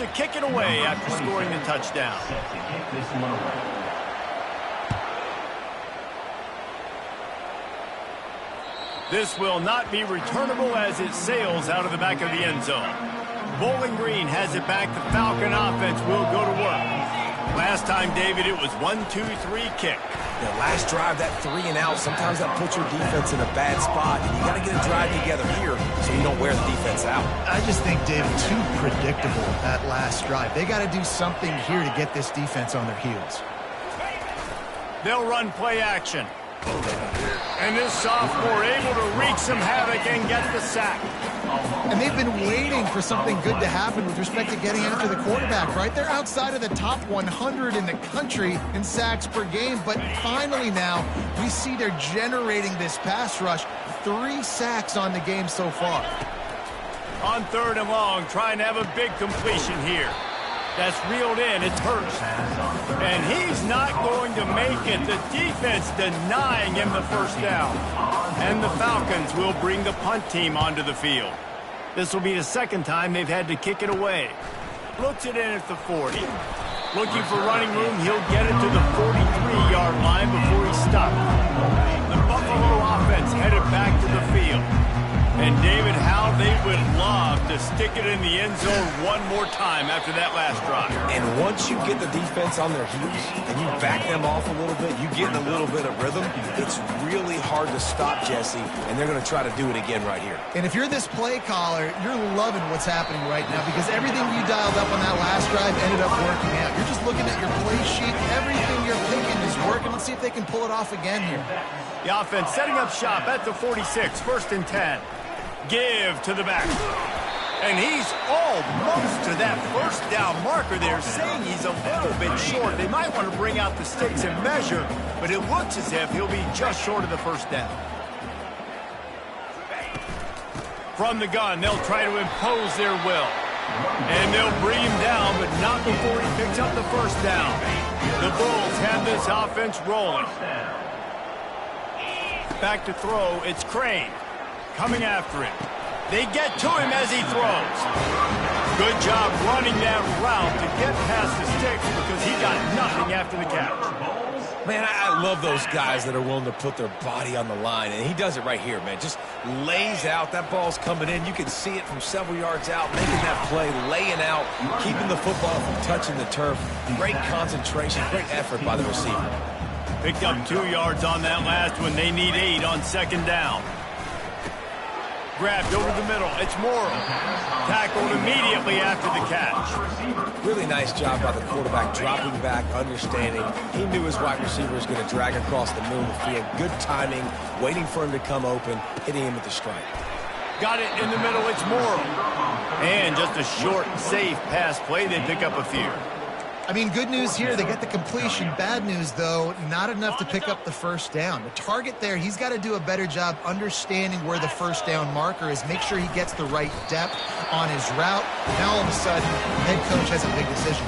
to kick it away after scoring the touchdown. This will not be returnable as it sails out of the back of the end zone. Bowling Green has it back. The Falcon offense will go to work. Last time, David, it was 1-2-3 kick. The last drive, that 3 and out, sometimes that puts your defense in a bad spot. And you got to get a drive together here so you don't wear the defense out. I just think, David, too predictable that last drive. They got to do something here to get this defense on their heels. They'll run play action. And this sophomore able to wreak some havoc and get the sack. And they've been waiting for something good to happen with respect to getting after the quarterback, right? They're outside of the top 100 in the country in sacks per game, but finally now we see they're generating this pass rush. 3 sacks on the game so far. On 3rd and long, trying to have a big completion here. That's reeled in. It's Hurst. And he's not going to make it. The defense denying him the first down. And the Falcons will bring the punt team onto the field. This will be the second time they've had to kick it away. Looks it in at the 40. Looking for running room. He'll get it to the 43-yard line before he's stopped. The Buffalo offense headed back to the field. And David, how they would love to stick it in the end zone one more time after that last drive. And once you get the defense on their heels and you back them off a little bit, you get in a little bit of rhythm, it's really hard to stop, Jesse, and they're going to try to do it again right here. And if you're this play caller, you're loving what's happening right now because everything you dialed up on that last drive ended up working out. You're just looking at your play sheet. Everything you're thinking is working. Let's see if they can pull it off again here. The offense setting up shop at the 46, 1st and 10. Give to the back. And he's almost to that first down marker there, saying he's a little bit short. They might want to bring out the sticks and measure, but it looks as if he'll be just short of the first down. From the gun, they'll try to impose their will. And they'll bring him down, but not before he picks up the first down. The Bulls have this offense rolling. Back to throw, it's Crane. Coming after him. They get to him as he throws. Good job running that route to get past the sticks because he got nothing after the catch. Man, I love those guys that are willing to put their body on the line, and he does it right here, man. Just lays out. That ball's coming in. You can see it from several yards out, making that play, laying out, keeping the football from touching the turf. Great concentration, great effort by the receiver. Picked up 2 yards on that last one. They need 8 on 2nd down. Grabbed over the middle. It's Morrow. Tackled immediately after the catch. Really nice job by the quarterback, dropping back, understanding. He knew his wide receiver was going to drag across the middle of the field. Good timing, waiting for him to come open, hitting him with the strike. Got it in the middle. It's Morrow. And just a short, safe pass play. They pick up a few. I mean, good news here, they get the completion. Bad news, though, not enough to pick up the first down. The target there, he's got to do a better job understanding where the first down marker is, make sure he gets the right depth on his route. Now, all of a sudden, head coach has a big decision.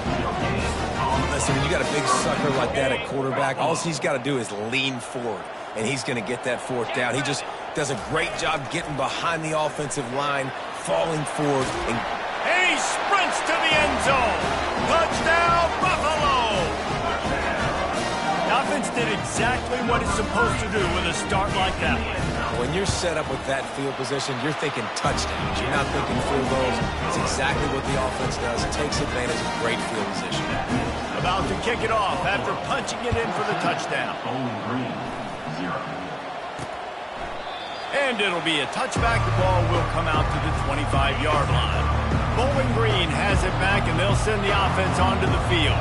Listen, when you got a big sucker like that at quarterback, all he's got to do is lean forward, and he's going to get that 4th down. He just does a great job getting behind the offensive line, falling forward, and he sprints to the end zone. Touchdown, Buffalo! The offense did exactly what it's supposed to do with a start like that one. When you're set up with that field position, you're thinking touchdowns. You're not thinking field goals. It's exactly what the offense does. It takes advantage of great field position. About to kick it off after punching it in for the touchdown. And it'll be a touchback. The ball will come out to the 25-yard line. Bowling Green has it back, and they'll send the offense onto the field.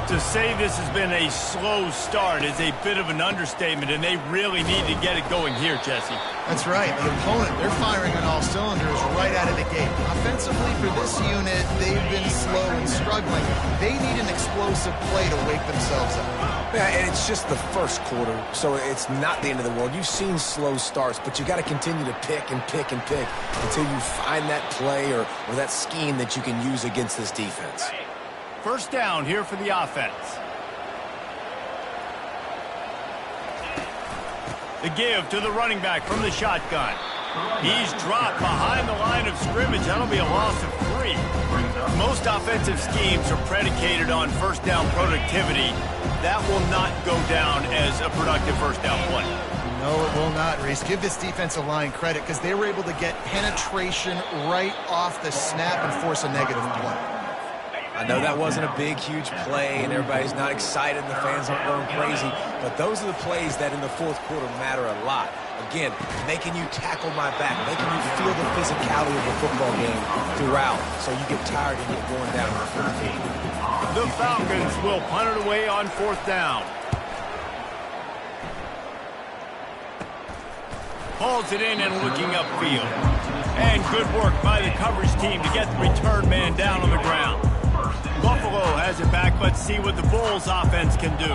To say this has been a slow start is a bit of an understatement, and they really need to get it going here, Jesse. That's right. The opponent, they're firing on all cylinders right out of the gate. Offensively, for this unit, they've been slow and struggling. They need an explosive play to wake themselves up. Yeah, and it's just the first quarter, so it's not the end of the world. You've seen slow starts, but you got to continue to pick and pick and pick until you find that play or that scheme that you can use against this defense. First down here for the offense. The give to the running back from the shotgun. He's dropped behind the line of scrimmage. That'll be a loss of 3. Most offensive schemes are predicated on first down productivity. That will not go down as a productive first down play. No, it will not, Reese. Give this defensive line credit because they were able to get penetration right off the snap and force a negative play. I know that wasn't a big, huge play, and everybody's not excited, and the fans aren't going crazy, but those are the plays that in the fourth quarter matter a lot. Again, making you tackle my back, making you feel the physicality of a football game throughout, so you get tired and get going down to the 15. The Falcons will punt it away on fourth down. Hauls it in and looking upfield. And good work by the coverage team to get the return man down on the ground. Buffalo has it back. Let's see what the Bulls offense can do.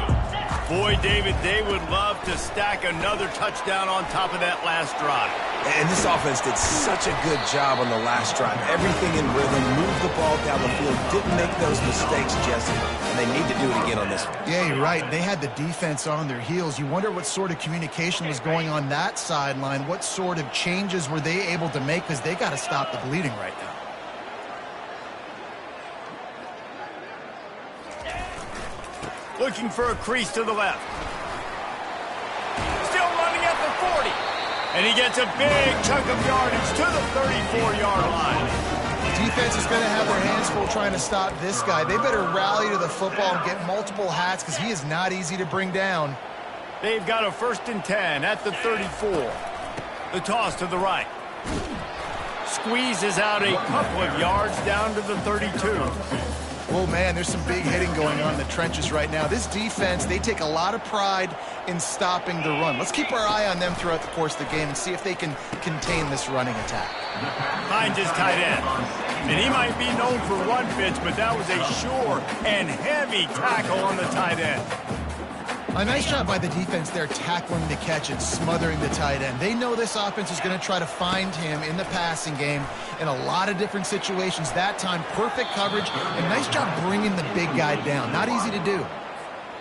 Boy, David, they would love to stack another touchdown on top of that last drive. And this offense did such a good job on the last drive. Everything in rhythm, moved the ball down the field, didn't make those mistakes, Jesse. And they need to do it again on this one. Yeah, you're right. They had the defense on their heels. You wonder what sort of communication was going on that sideline. What sort of changes were they able to make because they got to stop the bleeding right now. Looking for a crease to the left. Still running at the 40. And he gets a big chunk of yardage to the 34-yard line. Defense is going to have their hands full trying to stop this guy. They better rally to the football and get multiple hats because he is not easy to bring down. They've got a 1st and 10 at the 34. The toss to the right. Squeezes out a couple of yards down to the 32. Oh, man, there's some big hitting going on in the trenches right now. This defense, they take a lot of pride in stopping the run. Let's keep our eye on them throughout the course of the game and see if they can contain this running attack. Finds his tight end. And he might be known for run fits, but that was a sure and heavy tackle on the tight end. A nice job by the defense there tackling the catch and smothering the tight end. They know this offense is going to try to find him in the passing game in a lot of different situations. That time, perfect coverage and nice job bringing the big guy down. Not easy to do.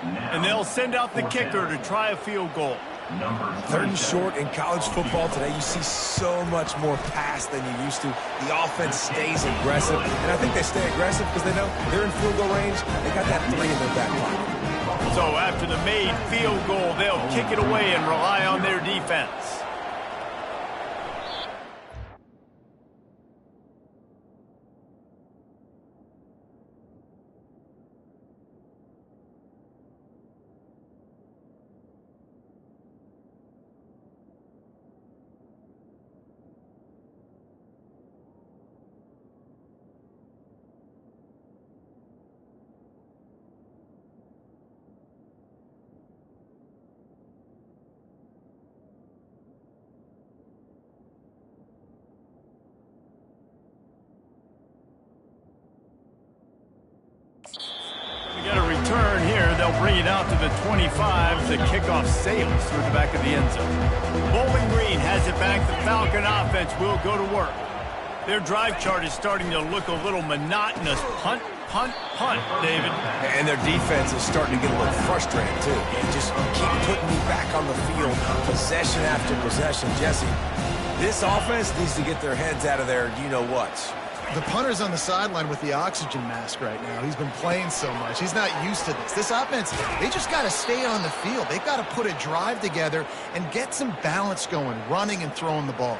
And they'll send out the kicker to try a field goal. 3rd and short in college football today. You see so much more pass than you used to. The offense stays aggressive, and I think they stay aggressive because they know they're in field goal range. They got that 3 in their back pocket. So after the made field goal, they'll kick it away and rely on their defense. Turn here, they'll bring it out to the 25. The kickoff sails through the back of the end zone. Bowling Green has it back. The Falcon offense will go to work. Their drive chart is starting to look a little monotonous. Punt, punt, punt, David. And their defense is starting to get a little frustrated, too. And just keep putting me back on the field, possession after possession. Jesse, this offense needs to get their heads out of their you-know-whats. The punter's on the sideline with the oxygen mask right now. He's been playing so much. He's not used to this. This offense, they just got to stay on the field. They've got to put a drive together and get some balance going, running and throwing the ball.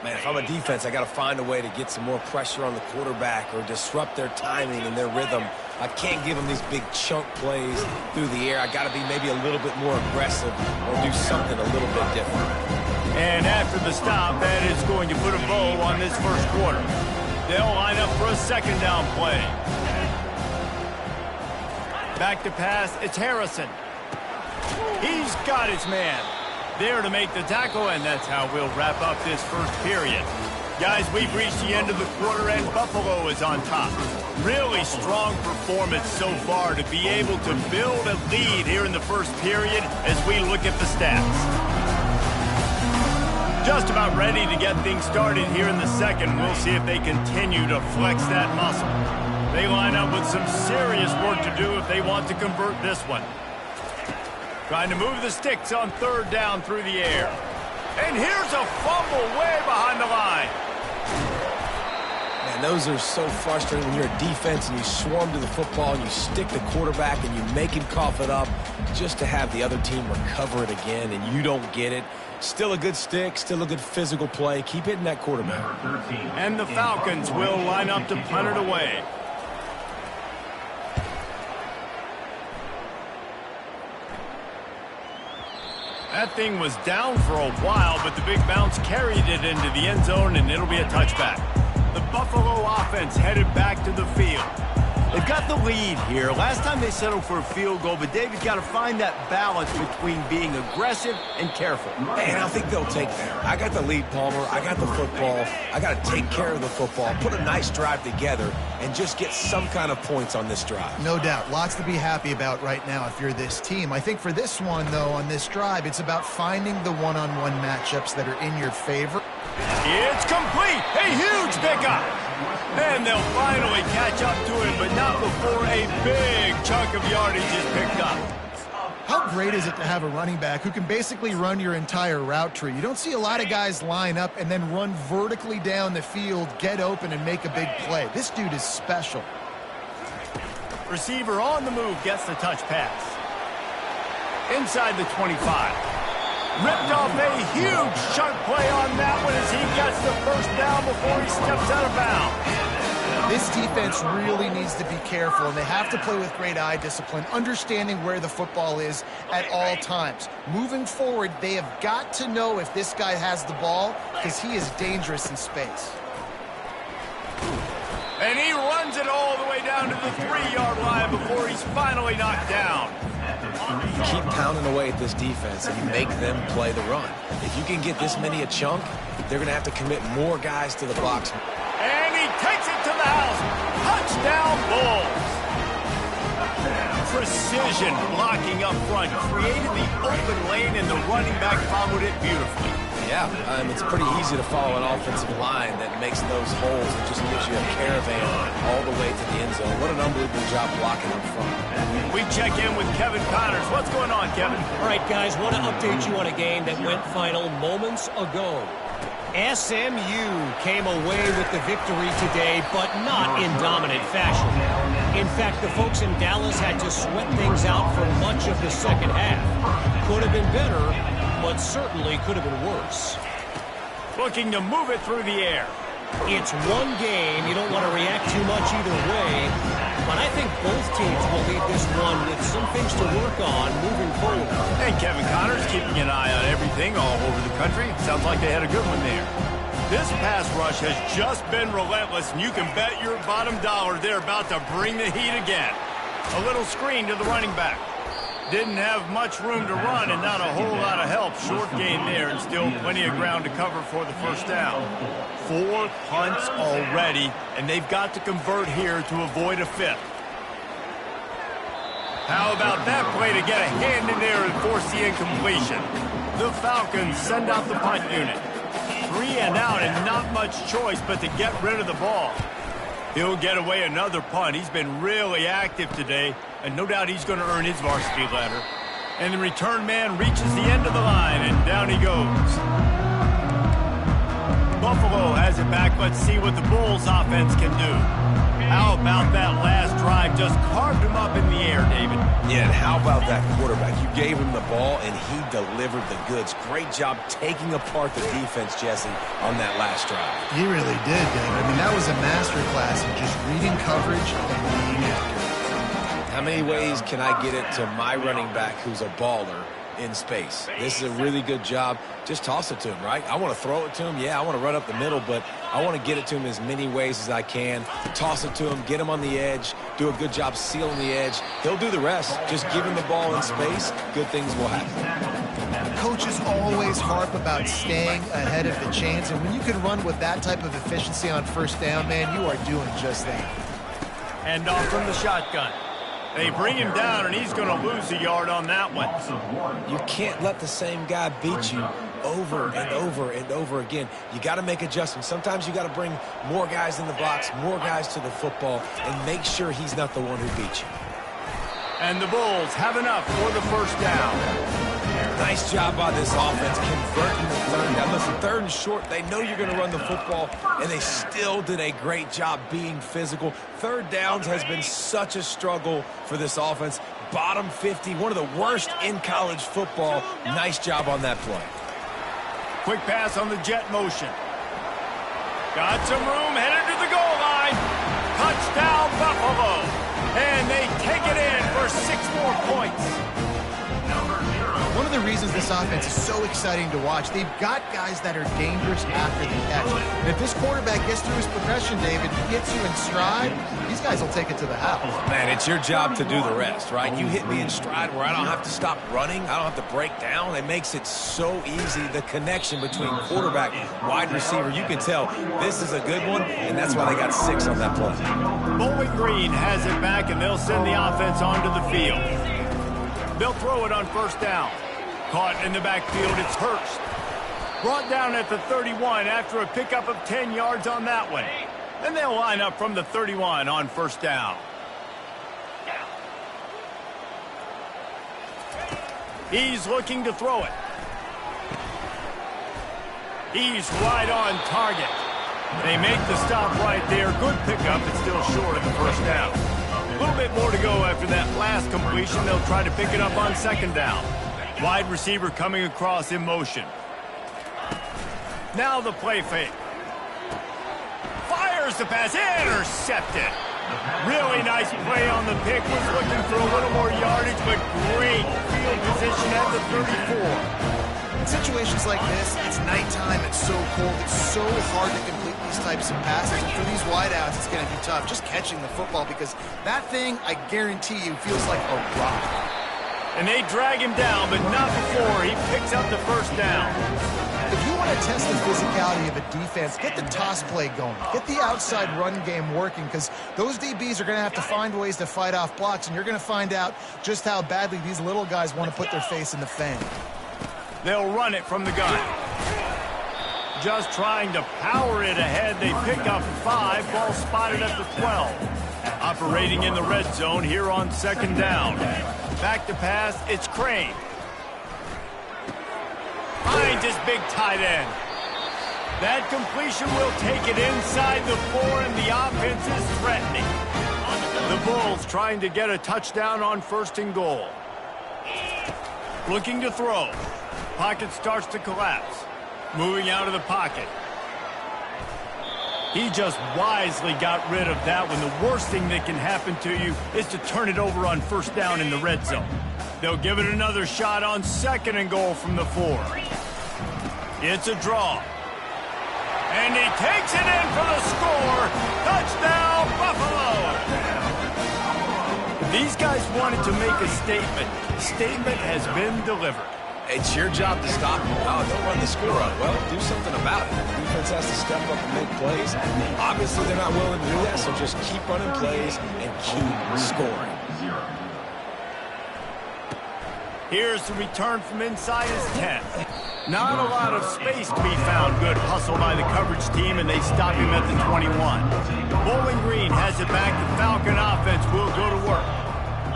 Man, if I'm a defense, I got to find a way to get some more pressure on the quarterback or disrupt their timing and their rhythm. I can't give them these big chunk plays through the air. I got to be maybe a little bit more aggressive or do something a little bit different. And after the stop, that is going to put a bow on this first quarter. They'll line up for a 2nd down play. Back to pass, it's Harrison. He's got his man there to make the tackle, and that's how we'll wrap up this first period. Guys, we've reached the end of the quarter, and Buffalo is on top. Really strong performance so far to be able to build a lead here in the first period as we look at the stats. Just about ready to get things started here in the second. We'll see if they continue to flex that muscle. They line up with some serious work to do if they want to convert this one. Trying to move the sticks on 3rd down through the air. And here's a fumble way behind the line. Man, those are so frustrating when you're a defense and you swarm to the football and you stick the quarterback and you make him cough it up just to have the other team recover it again and you don't get it. Still a good stick, still a good physical play. Keep hitting that quarterback. And the Falcons will line up to punt it away. That thing was down for a while, but the big bounce carried it into the end zone, and it'll be a touchback. The Buffalo offense headed back to the field. They've got the lead here. Last time they settled for a field goal, but David's got to find that balance between being aggressive and careful. And I think they'll take that. I got the lead, Palmer. I got the football. I got to take care of the football, put a nice drive together, and just get some kind of points on this drive. No doubt. Lots to be happy about right now if you're this team. I think for this one, though, on this drive, it's about finding the one-on-one matchups that are in your favor. It's complete. A huge pickup. And they'll finally catch up to him, but not before a big chunk of yardage is picked up. How great is it to have a running back who can basically run your entire route tree? You don't see a lot of guys line up and then run vertically down the field, get open, and make a big play. This dude is special. Receiver on the move gets the touch pass. Inside the 25. Ripped off a huge chunk play on that one as he gets the first down before he steps out of bounds. This defense really needs to be careful, and they have to play with great eye discipline, understanding where the football is at all times. Moving forward, they have got to know if this guy has the ball because he is dangerous in space. And he runs it all the way down to the 3-yard line before he's finally knocked down. You keep pounding away at this defense and you make them play the run. If you can get this many a chunk, they're going to have to commit more guys to the box. And he takes it to the house. Touchdown, Bulls. Precision blocking up front created the open lane, and the running back followed it beautifully. Yeah, it's pretty easy to follow an offensive line that makes those holes and just gives you a caravan all the way to the end zone. What an unbelievable job blocking up front. We check in with Kevin Connors. What's going on, Kevin? All right, guys, want to update you on a game that went final moments ago. SMU came away with the victory today, but not in dominant fashion. In fact, the folks in Dallas had to sweat things out for much of the second half. Could have been better, but certainly could have been worse. Looking to move it through the air. It's one game. You don't want to react too much either way. But I think both teams will leave this one with some things to work on moving forward. And Kevin Connors keeping an eye on everything all over the country. Sounds like they had a good one there. This pass rush has just been relentless, and you can bet your bottom dollar they're about to bring the heat again. A little screen to the running back. Didn't have much room to run and not a whole lot of help. Short gain there and still plenty of ground to cover for the first down. 4 punts already, and they've got to convert here to avoid a fifth. How about that play to get a hand in there and force the incompletion? The Falcons send out the punt unit. 3 and out and not much choice but to get rid of the ball. He'll get away another punt. He's been really active today, and no doubt he's going to earn his varsity ladder. And the return man reaches the end of the line, and down he goes. Buffalo has it back. Let's see what the Bulls offense can do. How about that last drive? Just carved him up in the air, David. Yeah, and how about that quarterback? You gave him the ball, and he delivered the goods. Great job taking apart the defense, Jesse, on that last drive. He really did, David. I mean, that was a masterclass in just reading coverage and being accurate. How many ways can I get it to my running back who's a baller in space? This is a really good job. Just toss it to him, right? I want to throw it to him. Yeah, I want to run up the middle, but I want to get it to him as many ways as I can. Toss it to him, get him on the edge, do a good job sealing the edge. He'll do the rest. Just give him the ball in space. Good things will happen. Coaches always harp about staying ahead of the chains, and when you can run with that type of efficiency on first down, man, you are doing just that. Hand off from the shotgun. They bring him down, and he's going to lose a yard on that one. You can't let the same guy beat you over and over and over again. You got to make adjustments. Sometimes you got to bring more guys in the box, more guys to the football, and make sure he's not the one who beat you. And the Bulls have enough for the first down. Nice job by this offense converting the third down. Listen, third and short, they know you're going to run the football, and they still did a great job being physical. Third downs has been such a struggle for this offense. Bottom 50, one of the worst in college football. Nice job on that play. Quick pass on the jet motion. Got some room, headed to the goal line. Touchdown, Buffalo. And they take it in for 6 more points. One of the reasons this offense is so exciting to watch, they've got guys that are dangerous after the catch. And if this quarterback gets through his progression, David, gets you in stride, these guys will take it to the house. Man, it's your job to do the rest, right? You hit me in stride where I don't have to stop running. I don't have to break down. It makes it so easy, the connection between quarterback, wide receiver. You can tell this is a good one, and that's why they got 6 on that play. Bowling Green has it back, and they'll send the offense onto the field. They'll throw it on first down. Caught in the backfield, it's Hurst. Brought down at the 31 after a pickup of 10 yards on that one. And they'll line up from the 31 on first down. He's looking to throw it. He's right on target. They make the stop right there. Good pickup, but still short of the first down. A little bit more to go after that last completion. They'll try to pick it up on second down. Wide receiver coming across in motion. Now the play fake. Fires the pass, intercepted. Really nice play on the pick. Was looking for a little more yardage, but great field position at the 34. In situations like this, it's nighttime, it's so cold, it's so hard to complete these types of passes. And for these wideouts, it's going to be tough just catching the football because that thing, I guarantee you, feels like a rock. And they drag him down, but not before he picks up the first down. If you want to test the physicality of a defense, get the toss play going. Get the outside run game working because those DBs are going to have to find ways to fight off blocks, and you're going to find out just how badly these little guys want to put their face in the fan. They'll run it from the gun. Just trying to power it ahead. They pick up 5. Ball spotted at the 12. Operating in the red zone here on second down. Back to pass, it's Crane. Finds his big tight end. That completion will take it inside the 4, and the offense is threatening. The Bulls trying to get a touchdown on first and goal. Looking to throw. Pocket starts to collapse. Moving out of the pocket. He just wisely got rid of that when the worst thing that can happen to you is to turn it over on first down in the red zone. They'll give it another shot on second and goal from the 4. It's a draw. And he takes it in for the score. Touchdown, Buffalo! These guys wanted to make a statement. The statement has been delivered. It's your job to stop them. Oh, don't run the score up. Well, do something about it. The defense has to step up and make plays. Obviously, they're not willing to do that, so just keep running plays and keep scoring. Here's the return from inside his 10. Not a lot of space to be found. Good hustle by the coverage team, and they stop him at the 21. Bowling Green has it back. The Falcon offense will go to work.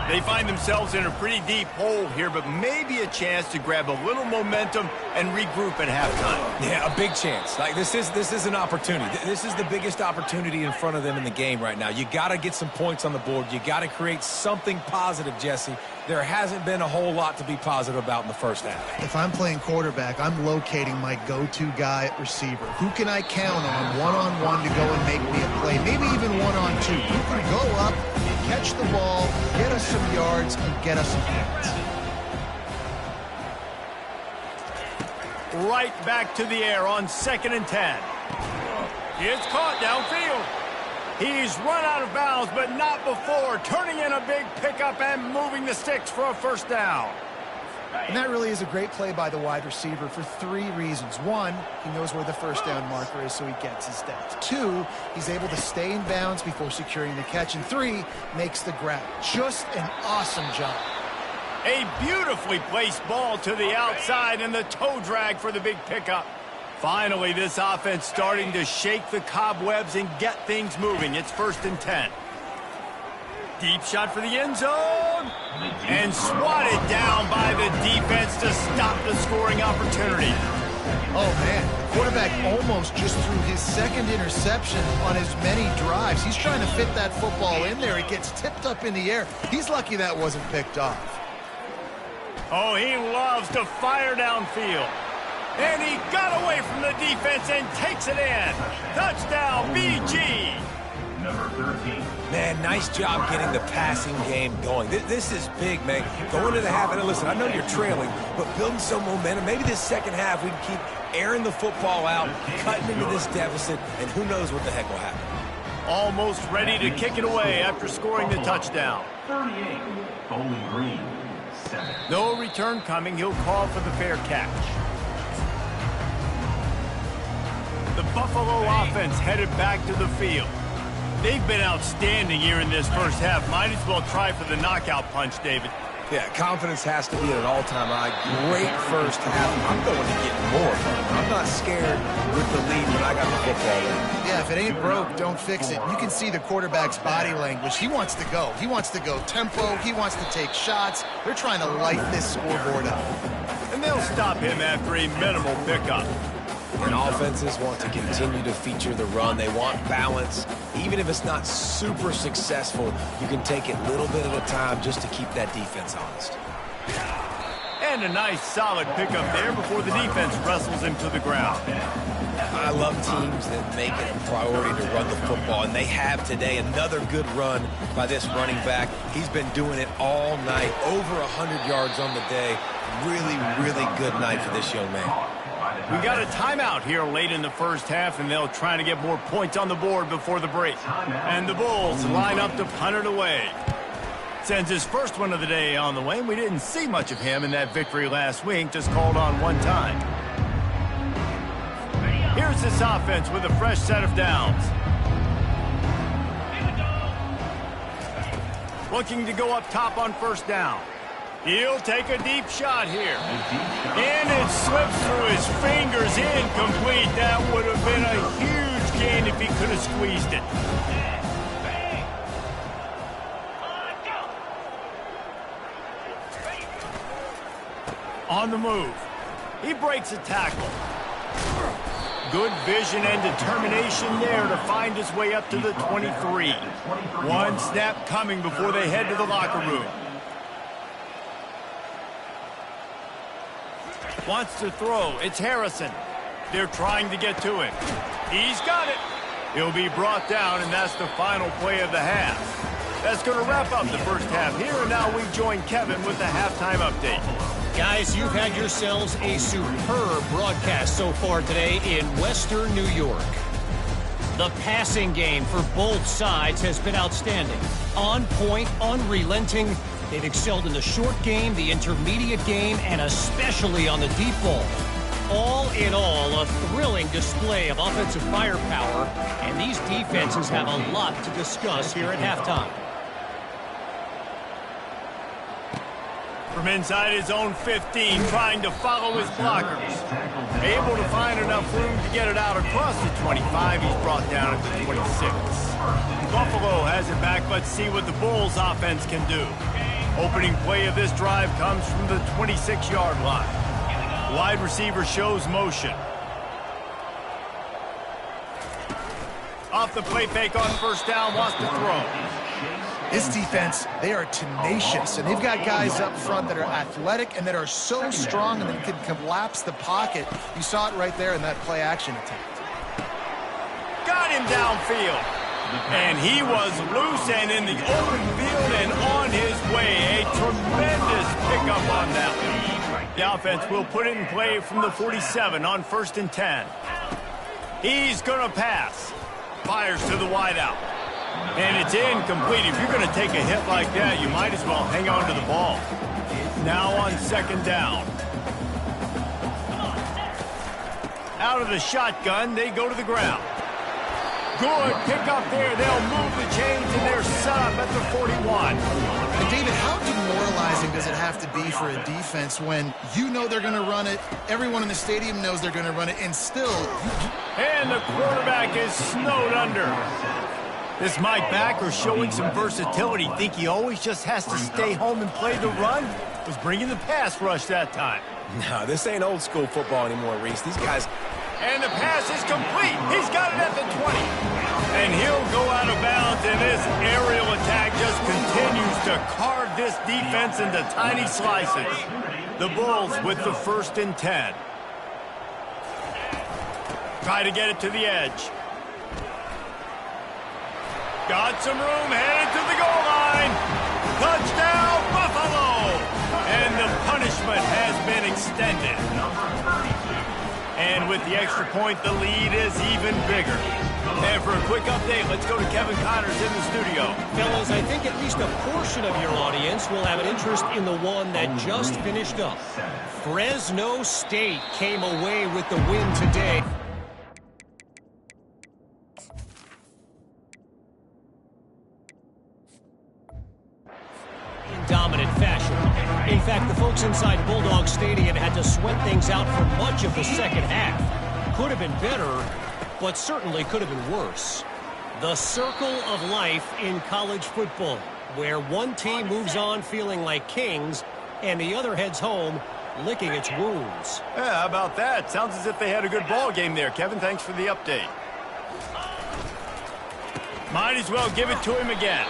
They find themselves in a pretty deep hole here, but maybe a chance to grab a little momentum and regroup at halftime. Yeah, a big chance. Like this is an opportunity. This is the biggest opportunity in front of them in the game right now. You got to get some points on the board. You got to create something positive, Jesse. There hasn't been a whole lot to be positive about in the first half. If I'm playing quarterback, I'm locating my go-to guy at receiver. Who can I count on one-on-one to go and make me a play? Maybe even one-on-two. Who can go up, catch the ball, get us some yards, and get us some points. Right back to the air on second and 10. It's caught downfield. He's run out of bounds, but not before. Turning in a big pickup and moving the sticks for a first down. And that really is a great play by the wide receiver for 3 reasons. 1, he knows where the first down marker is, so he gets his steps. 2, he's able to stay in bounds before securing the catch. And 3, makes the grab. Just an awesome job. A beautifully placed ball to the outside and the toe drag for the big pickup. Finally, this offense starting to shake the cobwebs and get things moving. It's first and 10. Deep shot for the end zone. And swatted down by the defense to stop the scoring opportunity. Oh, man. The quarterback almost just threw his second interception on as many drives. He's trying to fit that football in there. It gets tipped up in the air. He's lucky that wasn't picked off. Oh, he loves to fire downfield. And he got away from the defense and takes it in. Touchdown, BG. Number 13. Man, nice job getting the passing game going. This is big, man. Going to the half, and listen, I know you're trailing, but building some momentum. Maybe this second half we can keep airing the football out, cutting into this deficit, and who knows what the heck will happen. Almost ready to kick it away after scoring the touchdown. 38, Bowling Green, 7. No return coming. He'll call for the fair catch. The Buffalo offense headed back to the field. They've been outstanding here in this first half. Might as well try for the knockout punch, David. Yeah, confidence has to be at an all-time high. Great first half. I'm going to get more fun. I'm not scared with the lead when I got the football in. Yeah, if it ain't broke, don't fix it. You can see the quarterback's body language. He wants to go. He wants to go tempo. He wants to take shots. They're trying to light this scoreboard up. And they'll stop him after a minimal pickup. And offenses want to continue to feature the run. They want balance. Even if it's not super successful, you can take it little bit at a time just to keep that defense honest. And a nice solid pickup there before the defense wrestles him to the ground. I love teams that make it a priority to run the football, and they have today. Another good run by this running back. He's been doing it all night, over 100 yards on the day. Really, really good night for this young man. We got a timeout here late in the first half, and they'll try to get more points on the board before the break. And the Bulls line up to punt it away. Sends his first one of the day on the way. We didn't see much of him in that victory last week, just called on one time. Here's this offense with a fresh set of downs. Looking to go up top on first down. He'll take a deep shot here. And it slips through his fingers, incomplete. That would have been a huge gain if he could have squeezed it. On the move. He breaks a tackle. Good vision and determination there to find his way up to the 23. One snap coming before they head to the locker room. Wants to throw. It's Harrison. They're trying to get to him. He's got it. He'll be brought down, and that's the final play of the half. That's going to wrap up the first half here, and now we join Kevin with the halftime update. Guys, you've had yourselves a superb broadcast so far today in Western New York. The passing game for both sides has been outstanding. On point, unrelenting. They've excelled in the short game, the intermediate game, and especially on the deep ball. All in all, a thrilling display of offensive firepower, and these defenses have a lot to discuss here at halftime. From inside his own 15, trying to follow his blockers. Able to find enough room to get it out across the 25. He's brought down at the 26. Buffalo has it back. Let's see what the Bulls offense can do. Opening play of this drive comes from the 26-yard line. Wide receiver shows motion. Off the play fake on first down, wants to throw. This defense, they are tenacious, and they've got guys up front that are athletic and that are so strong and that can collapse the pocket. You saw it right there in that play-action attempt. Got him downfield. And he was loose and in the open field and on his way. A tremendous pickup on that one. The offense will put it in play from the 47 on 1st and 10. He's going to pass. Fires to the wideout. And it's incomplete. If you're going to take a hit like that, you might as well hang on to the ball. Now on 2nd down. Out of the shotgun, they go to the ground. Good pickup there. They'll move the chains, and they're set up at the 41. And David, how demoralizing does it have to be for a defense when you know they're going to run it, everyone in the stadium knows they're going to run it, and still... And the quarterback is snowed under. This Mike backer showing some versatility. Think he always just has to stay home and play the run? Was bringing the pass rush that time. No, this ain't old school football anymore, Reese. These guys... And the pass is complete. He's got it at the 20. And he'll go out of bounds, and this aerial attack just continues to carve this defense into tiny slices. The Bulls with the 1st and 10. Try to get it to the edge. Got some room, headed to the goal line. Touchdown, Buffalo! And the punishment has been extended. And with the extra point, the lead is even bigger. And for a quick update, let's go to Kevin Connors in the studio. Fellas, I think at least a portion of your audience will have an interest in the one that just finished up. Fresno State came away with the win today. In dominant fashion. In fact, the folks inside Bulldog Stadium had to sweat things out for much of the second half. Could have been better, but certainly could have been worse. The circle of life in college football, where one team moves on feeling like kings and the other heads home licking its wounds. Yeah, how about that? Sounds as if they had a good ball game there. Kevin, thanks for the update. Might as well give it to him again.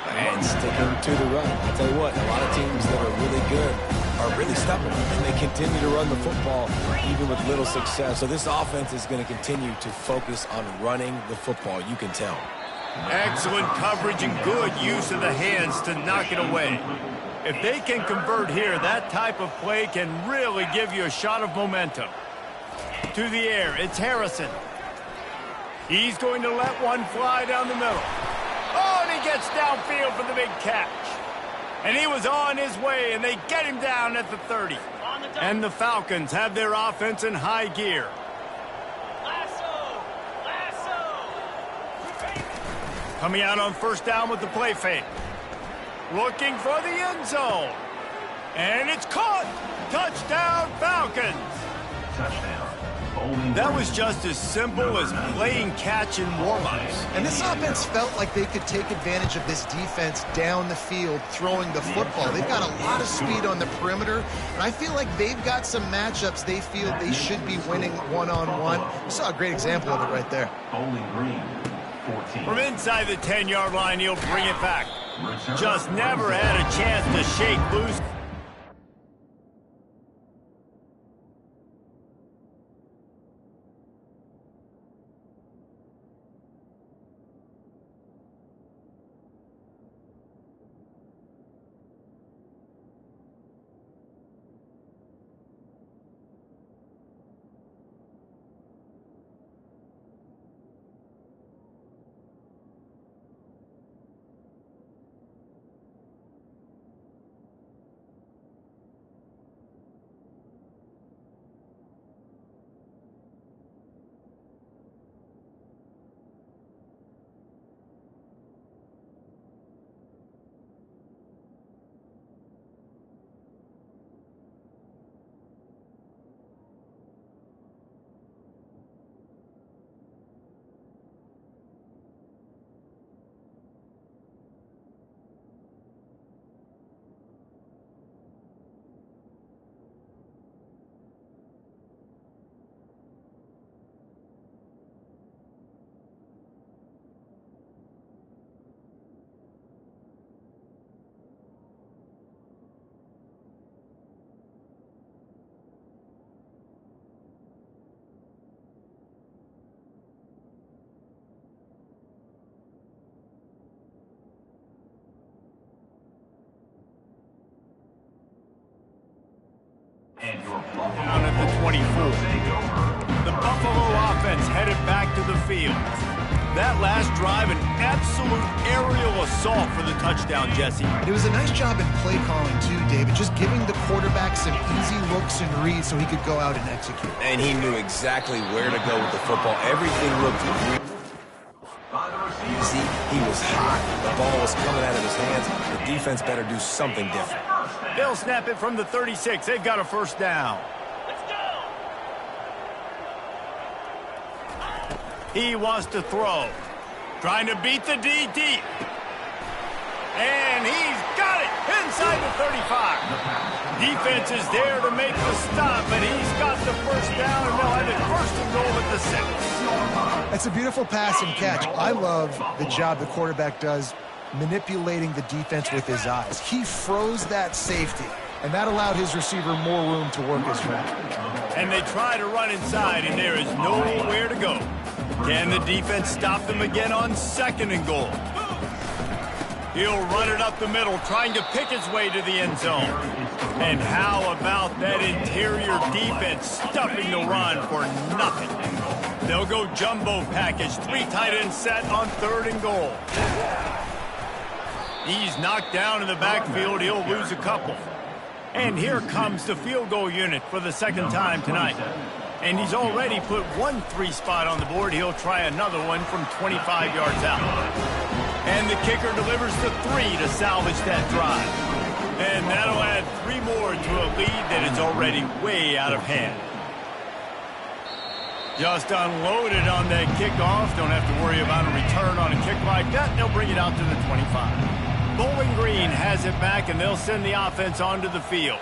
And sticking to the run. I'll tell you what, a lot of teams that are really good are really stubborn, and they continue to run the football even with little success. So this offense is going to continue to focus on running the football. You can tell. Excellent coverage and good use of the hands to knock it away. If they can convert here, that type of play can really give you a shot of momentum. To the air, it's Harrison. He's going to let one fly down the middle. Oh, and he gets downfield for the big catch. And he was on his way, and they get him down at the 30. And the Falcons have their offense in high gear. Coming out on 1st down with the play fake. Looking for the end zone. And it's caught. Touchdown, Falcons. Touchdown. That was just as simple as playing catch in warm-ups. And this offense felt like they could take advantage of this defense down the field throwing the football. They've got a lot of speed on the perimeter, and I feel like they've got some matchups they feel they should be winning one-on-one. We saw a great example of it right there. Bowling Green, 14. From inside the 10-yard line, he'll bring it back. Just never had a chance to shake loose. Down at the 24. The Buffalo offense headed back to the field. That last drive, an absolute aerial assault for the touchdown, Jesse. It was a nice job in play calling too, David, just giving the quarterback some easy looks and reads so he could go out and execute. And he knew exactly where to go with the football. Everything looked easy. He was hot. The ball was coming out of his hands. The defense better do something different. They'll snap it from the 36. They've got a 1st down. Let's go. He wants to throw. Trying to beat the D deep. And he's got it inside the 35. Defense is there to make the stop, but he's got the first down, and they'll have it first and goal at the 6. That's a beautiful pass and catch. I love the job the quarterback does manipulating the defense with his eyes. He froze that safety, and that allowed his receiver more room to work his route. And they try to run inside, and there is nowhere to go. Can the defense stop them again on 2nd and goal? He'll run it up the middle, trying to pick his way to the end zone. And how about that interior defense stuffing the run for nothing? They'll go jumbo package, 3 tight ends set on 3rd and goal. He's knocked down in the backfield. He'll lose a couple. And here comes the field goal unit for the 2nd time tonight. And he's already put 1 3 spot on the board. He'll try another one from 25 yards out. And the kicker delivers the 3 to salvage that drive. And that'll add 3 more to a lead that is already way out of hand. Just unloaded on that kickoff. Don't have to worry about a return on a kick like that. They'll bring it out to the 25. Bowling Green has it back, and they'll send the offense onto the field.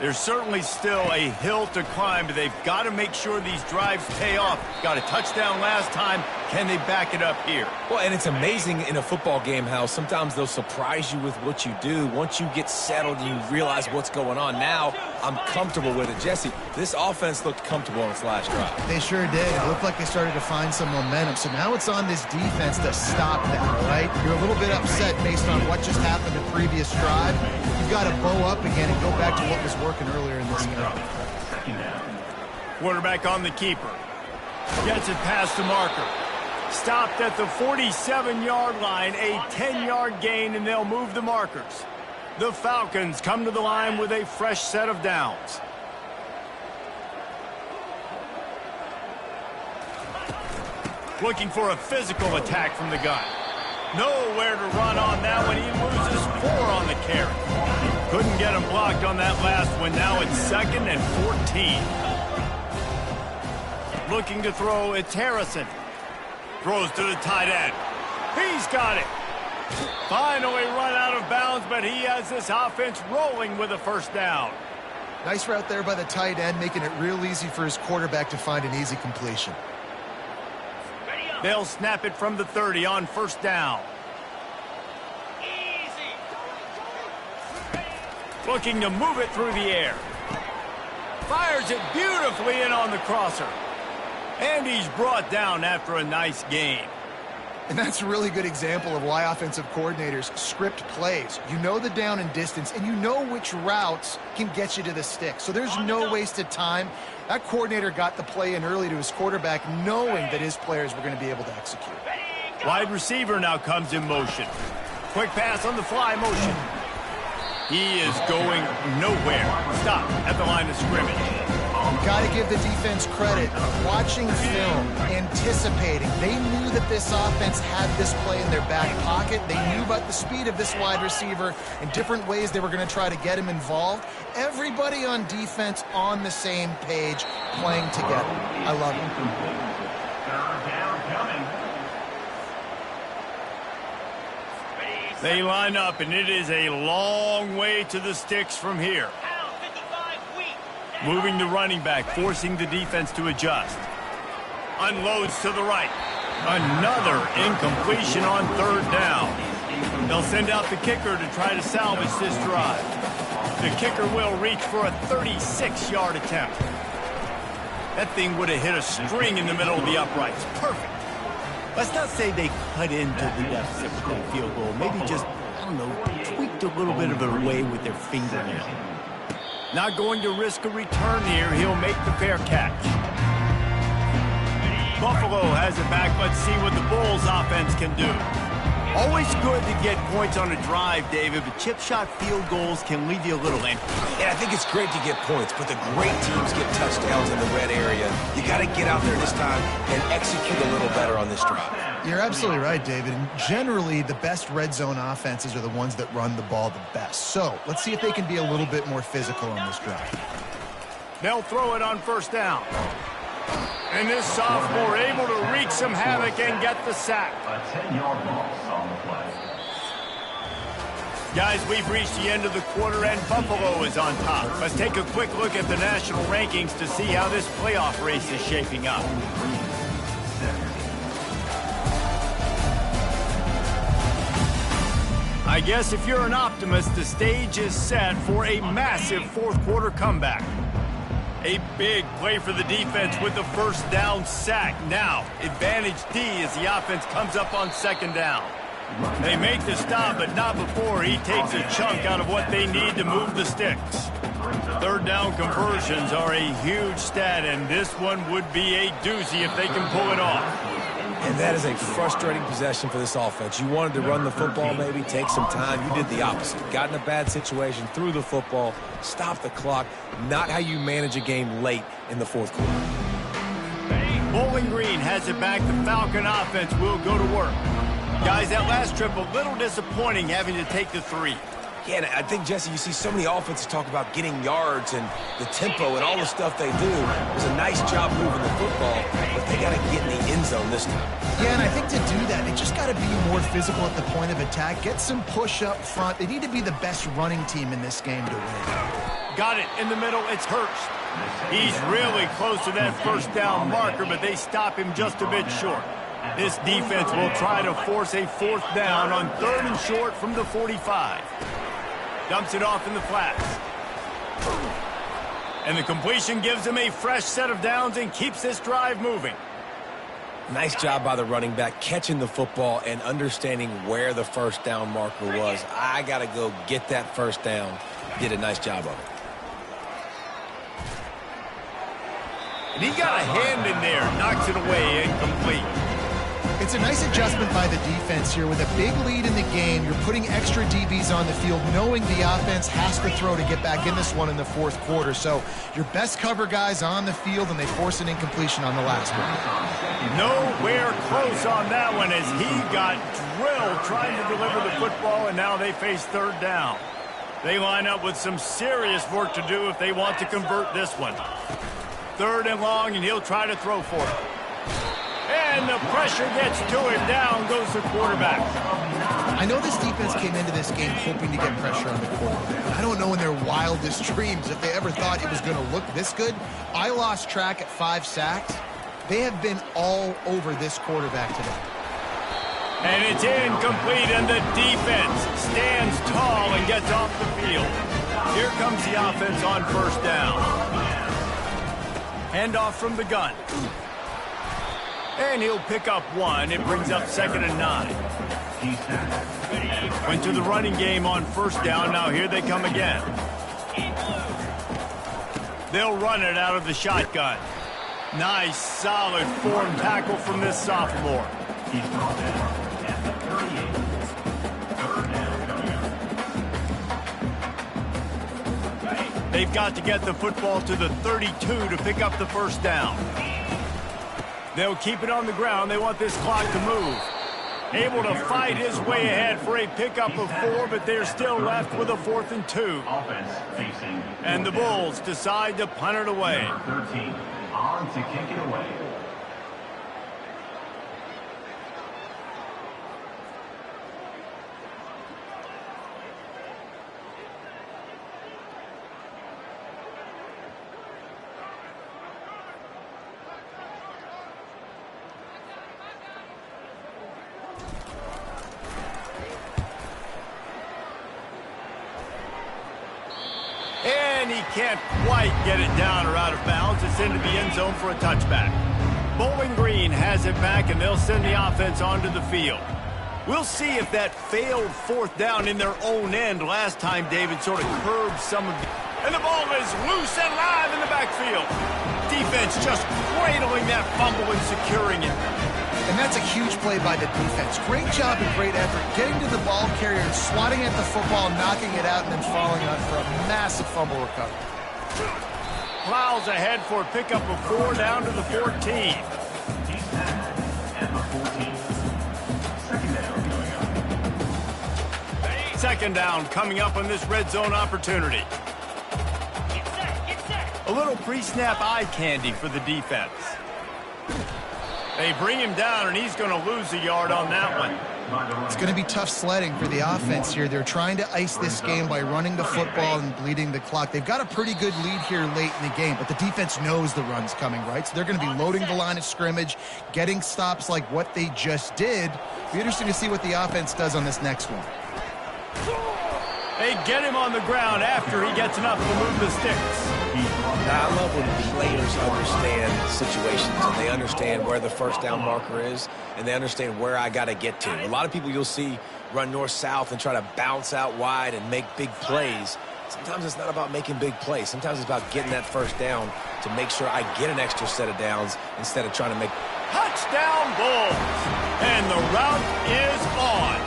There's certainly still a hill to climb, but they've got to make sure these drives pay off. Got a touchdown last time. Can they back it up here? Well, and it's amazing in a football game how sometimes they'll surprise you with what you do. Once you get settled and you realize what's going on, now I'm comfortable with it. Jesse, this offense looked comfortable on its last drive. They sure did. It looked like they started to find some momentum. So now it's on this defense to stop that, all right? You're a little bit upset based on what just happened the previous drive. You've got to bow up again and go back to what was working earlier in this game. Quarterback on the keeper. Gets it past the marker. Stopped at the 47-yard line, a 10-yard gain, and they'll move the markers. The Falcons come to the line with a fresh set of downs. Looking for a physical attack from the gun. Nowhere to run on that one. He loses 4 on the carry. Couldn't get him blocked on that last one. Now it's 2nd and 14. Looking to throw, it's Harrison. Throws to the tight end. He's got it. Finally run out of bounds, but he has this offense rolling with a first down. Nice route there by the tight end, making it real easy for his quarterback to find an easy completion. They'll snap it from the 30 on first down. Looking to move it through the air. Fires it beautifully in on the crosser. And he's brought down after a nice gain. And that's a really good example of why offensive coordinators script plays. You know the down and distance, and you know which routes can get you to the stick. So there's no wasted time. That coordinator got the play in early to his quarterback, knowing that his players were going to be able to execute. Wide receiver now comes in motion. Quick pass on the fly motion. He is going nowhere. Stop at the line of scrimmage. Got to give the defense credit. Watching film, anticipating. They knew that this offense had this play in their back pocket. They knew about the speed of this wide receiver and different ways they were going to try to get him involved. Everybody on defense on the same page, playing together. I love it. They line up, and it is a long way to the sticks from here. Moving the running back, forcing the defense to adjust. Unloads to the right. Another incompletion on third down. They'll send out the kicker to try to salvage this drive. The kicker will reach for a 36-yard attempt. That thing would have hit a string in the middle of the uprights. Perfect. Let's not say they cut into the deficit with that field goal. Maybe just, I don't know, tweaked a little bit of it away with their fingernail. Not going to risk a return here. He'll make the fair catch. Buffalo has it back. Let's see what the Bulls offense can do. Always good to get points on a drive, David, but chip shot field goals can leave you a little empty. Yeah, I think it's great to get points, but the great teams get touchdowns in the red area. You got to get out there this time and execute a little better on this drive. You're absolutely right, David. And generally, the best red zone offenses are the ones that run the ball the best. So let's see if they can be a little bit more physical on this drive. They'll throw it on first down. And this sophomore able to wreak some havoc and get the sack. A 10-yard loss on the play. Guys, we've reached the end of the quarter, and Buffalo is on top. Let's take a quick look at the national rankings to see how this playoff race is shaping up. I guess if you're an optimist, the stage is set for a massive fourth-quarter comeback. A big play for the defense with the first down sack. Now, advantage D as the offense comes up on second down. They make the stop, but not before he takes a chunk out of what they need to move the sticks. Third down conversions are a huge stat, and this one would be a doozy if they can pull it off. And that is a frustrating possession for this offense. You wanted to run the football, maybe take some time. You did the opposite. Got in a bad situation, threw the football, stopped the clock. Not how you manage a game late in the fourth quarter. Bowling Green has it back. The Falcon offense will go to work. Guys, that last trip a little disappointing having to take the 3. Yeah, and I think, Jesse, you see so many offenses talk about getting yards and the tempo and all the stuff they do. It was a nice job moving the football, but they got to get in the end zone this time. Yeah, and I think to do that, they just got to be more physical at the point of attack. Get some push up front. They need to be the best running team in this game to win. Got it in the middle. It's Hurst. He's really close to that first down marker, but they stop him just a bit short. This defense will try to force a fourth down on 3rd and short from the 45. Dumps it off in the flats. And the completion gives him a fresh set of downs and keeps this drive moving. Nice job by the running back catching the football and understanding where the first down marker was. I got to go get that first down. Did a nice job of it. And he got a hand in there, knocks it away, incomplete. It's a nice adjustment by the defense here. With a big lead in the game, you're putting extra DBs on the field, knowing the offense has to throw to get back in this one in the fourth quarter. So your best cover guys on the field, and they force an incompletion on the last one. Nowhere close on that one as he got drilled trying to deliver the football, and now they face 3rd down. They line up with some serious work to do if they want to convert this one. 3rd and long, and he'll try to throw for it. And the pressure gets to him. Down goes the quarterback. I know this defense came into this game hoping to get pressure on the quarterback. I don't know in their wildest dreams if they ever thought it was going to look this good. I lost track at 5 sacks. They have been all over this quarterback today. And it's incomplete, and the defense stands tall and gets off the field. Here comes the offense on first down. Handoff from the gun. And he'll pick up 1. It brings up 2nd and 9. Went to the running game on first down. Now here they come again. They'll run it out of the shotgun. Nice, solid form tackle from this sophomore. He's brought down at the 38. 3rd down. They've got to get the football to the 32 to pick up the first down. They'll keep it on the ground. They want this clock to move. Able to fight his way ahead for a pickup of 4, but they're still left with a 4th and 2. Offense facing. And the Bulls decide to punt it away. Number 13 on to kick it away. And he can't quite get it down or out of bounds. It's into the end zone for a touchback. Bowling Green has it back, and they'll send the offense onto the field. We'll see if that failed 4th down in their own end last time, David, sort of curbed some of the... And the ball is loose and live in the backfield. Defense just cradling that fumble and securing it. And that's a huge play by the defense. Great job and great effort getting to the ball carrier and swatting at the football, knocking it out, and then falling on for a massive fumble recovery. Plows ahead for a pickup of 4 down to the 14. He's at the 14. 2nd down going up. 2nd down coming up on this red zone opportunity. A little pre-snap eye candy for the defense. They bring him down, and he's going to lose a yard on that one. It's going to be tough sledding for the offense here. They're trying to ice this game by running the football and bleeding the clock. They've got a pretty good lead here late in the game, but the defense knows the run's coming, right? So they're going to be loading the line of scrimmage, getting stops like what they just did. It'll be interesting to see what the offense does on this next one. They get him on the ground after he gets enough to move the sticks. Now, I love when players understand situations and they understand where the first down marker is and they understand where I got to get to. A lot of people you'll see run north-south and try to bounce out wide and make big plays. Sometimes it's not about making big plays. Sometimes it's about getting that first down to make sure I get an extra set of downs instead of trying to make... Touchdown Bulls! And the route is on.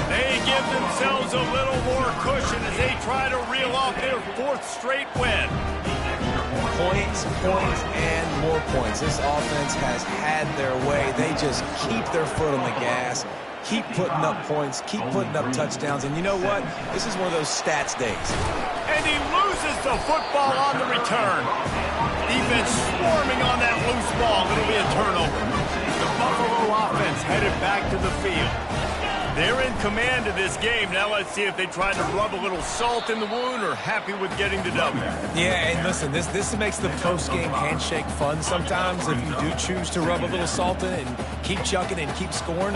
They give themselves a little more cushion as they try to reel off their 4th straight win. Points, and more points. This offense has had their way. They just keep their foot on the gas, keep putting up points, keep putting up touchdowns. And you know what? This is one of those stats days. And he loses the football on the return. Defense swarming on that loose ball. It'll be a turnover. The Buffalo offense headed back to the field. They're in command of this game. Now let's see if they try to rub a little salt in the wound or happy with getting the W. Yeah, and listen, this makes the post-game handshake fun sometimes if you do choose to rub a little salt in it and keep chucking and keep scoring.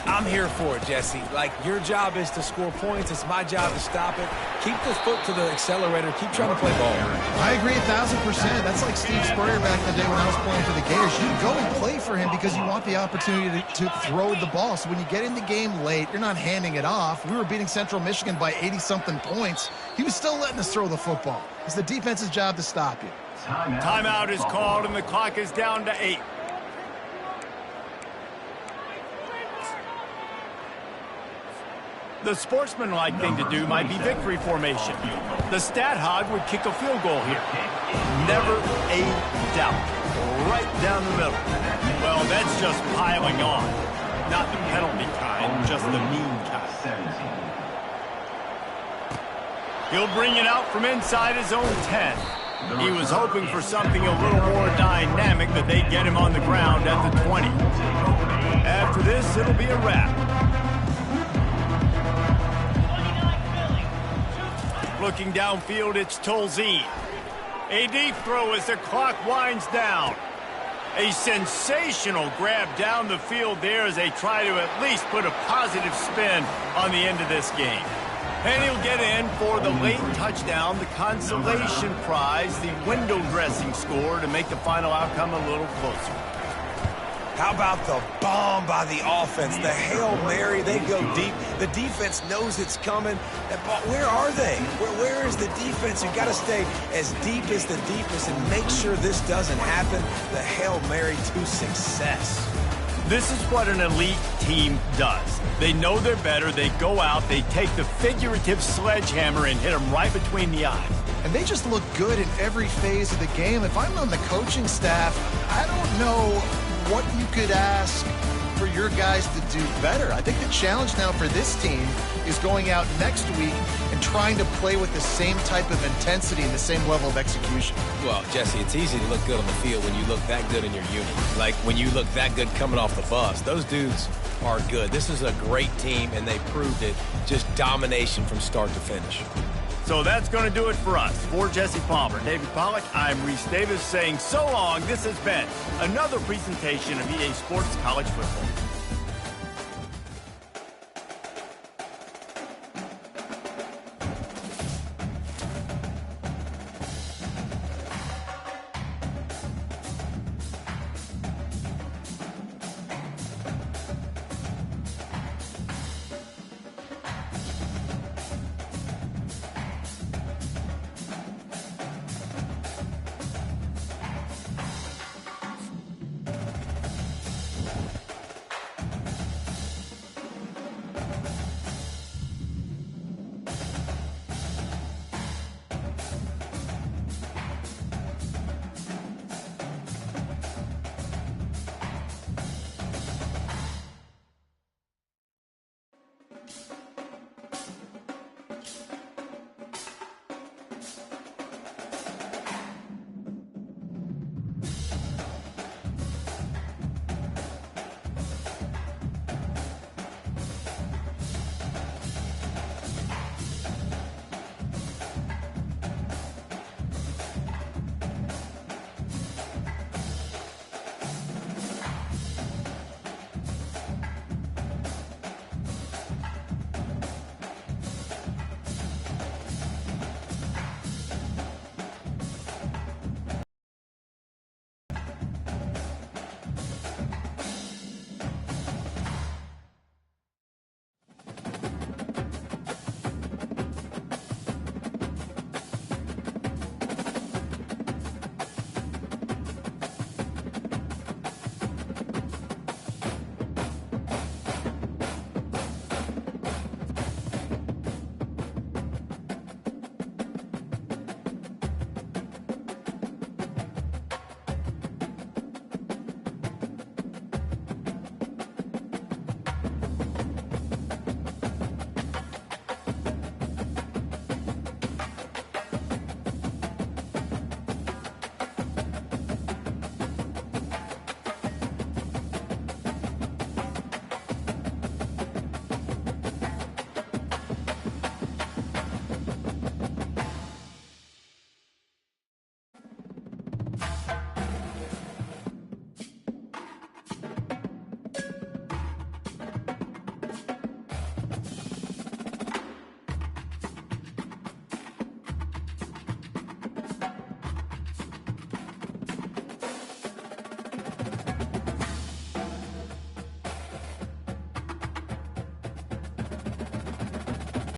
I'm here for it, Jesse. Like, your job is to score points. It's my job to stop it. Keep the foot to the accelerator. Keep trying to play ball. I agree 1,000%. That's like Steve Spurrier back in the day when I was playing for the Gators. You go and play for him because you want the opportunity to throw the ball. So when you get in the game late, you're not handing it off. We were beating Central Michigan by 80-something points. He was still letting us throw the football. It's the defense's job to stop you. Timeout is called, and the clock is down to 8. The sportsmanlike thing to do might be victory formation. The stat hog would kick a field goal here. Never a doubt. Right down the middle. Well, that's just piling on. Not the penalty kind, just the mean kind. He'll bring it out from inside his own 10. He was hoping for something a little more dynamic, but they get him on the ground at the 20. After this, it'll be a wrap. Looking downfield, it's Tolzien. A deep throw as the clock winds down. A sensational grab down the field there as they try to at least put a positive spin on the end of this game. And he'll get in for the late touchdown, the consolation prize, the window dressing score to make the final outcome a little closer. How about the bomb by the offense? The Hail Mary, they go deep. The defense knows it's coming. That ball, where are they? Where is the defense? You've got to stay as deep as the deepest and make sure this doesn't happen. The Hail Mary to success. This is what an elite team does. They know they're better. They go out. They take the figurative sledgehammer and hit them right between the eyes. And they just look good in every phase of the game. If I'm on the coaching staff, I don't know what you could ask for your guys to do better. I think the challenge now for this team is going out next week and trying to play with the same type of intensity and the same level of execution. Well, Jesse, it's easy to look good on the field when you look that good in your unit. Like when you look that good coming off the bus. Those dudes are good. This is a great team, and they proved it. Just domination from start to finish. So that's going to do it for us. For Jesse Palmer, David Pollack, I'm Reese Davis saying so long. This has been another presentation of EA Sports College Football.